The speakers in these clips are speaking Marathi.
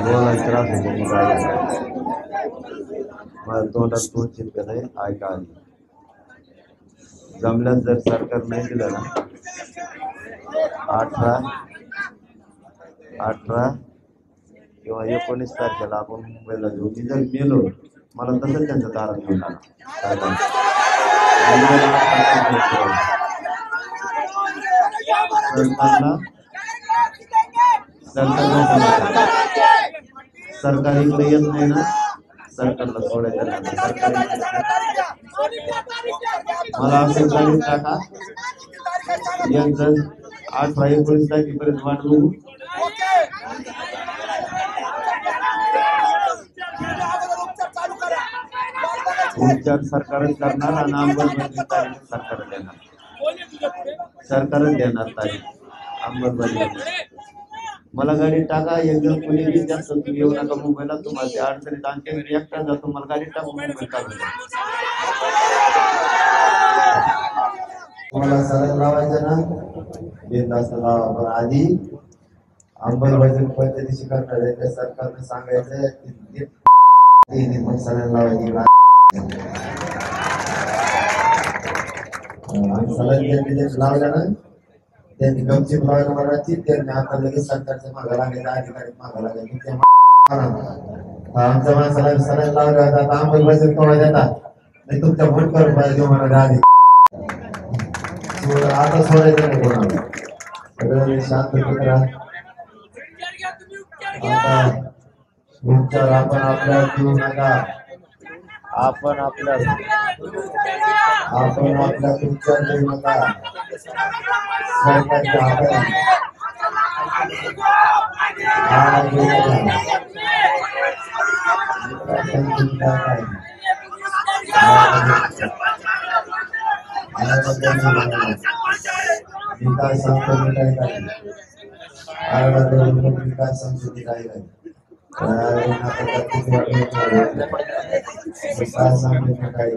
बोलायचं त्रास होतो मी काय मला तोंडात तोंड चिटकत आहे ऐका आली जमल्यात जर सरकार नाही दिलं ना 18 किंवा 19 तारखेला आपण मुंबईला जाऊ मी जर गेलो मला तसंच त्यांच्या दारात घेऊन आला सरकार इकडे येत नाही ना सरकारला सोडायचं मला असं चालेल टाका यांचं 18-19 तारखेपर्यंत वाट बघू उपचार सरकारच करणार आणि अंमलबजावणी तारीख सरकारच देणार तारीख अंमलबजावणी मला गाडी टाका एकदम कुणी जास्त तुम्ही येऊ नका मुंबईला तुम्हाला ते अडचणीत आणखी मी एकटा जातो मला गाडी टाकून मुंबईत काढून तुम्हाला सलग लावायचं ना बिनधास्त लावा पण आधी अंमलबजावणी पद्धतीशी करणार आहे त्या सरकारने सांगायचं मग सलग लावायची आणि सलग त्यांनी लावल्या ना त्यांनी गमचीप लावायला म्हणायची त्यांनी आता लगेच सरकारच्या मागा लागायचा अधिकारी मागा लागायचे आमच्या माणसाला सलग लावल्या होता अंमलबजावणी केव्हा देतात नाही तुमच्या भोट करून पाहिजे म्हणाले आधी आता सोडायचं नाही कोणाला सगळं शांत करा आता उपचार आपण आपल्याला देऊ नका आपण आपल्या उपचार देऊ नका सरकारच्या हातात विकास सांगतो मी काय काय विकास संस्कृती काय काय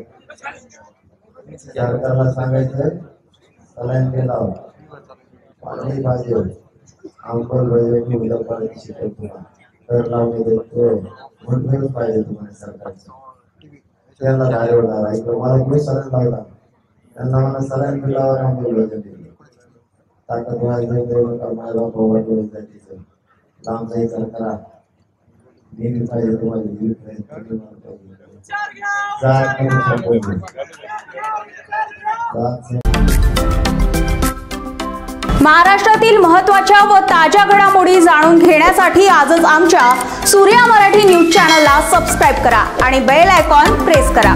सरकारला सांगायचं सलाईन केला पाणी पाहिजे अंमलबजावणी उद्या करायची शिकवतो तर लावणे देतो म्हणूनच पाहिजे तुम्हाला सरकारचं त्यांना धारेवर लावा इकडं मला कुणी सलाईन लावला त्यांना मला सलाईन लावा अंमलबजावणी ताकद व्हायचं मला पोवट जायचं लांब जायचं करा नेहमी पाहिजे तुम्हाला महाराष्ट्रातील महत्त्वाच्या व ताज्या घडामोडी जाणून घेण्यासाठी आजच आमच्या सूर्या मराठी न्यूज चॅनलला सबस्क्राईब करा आणि बेल आयकॉन प्रेस करा।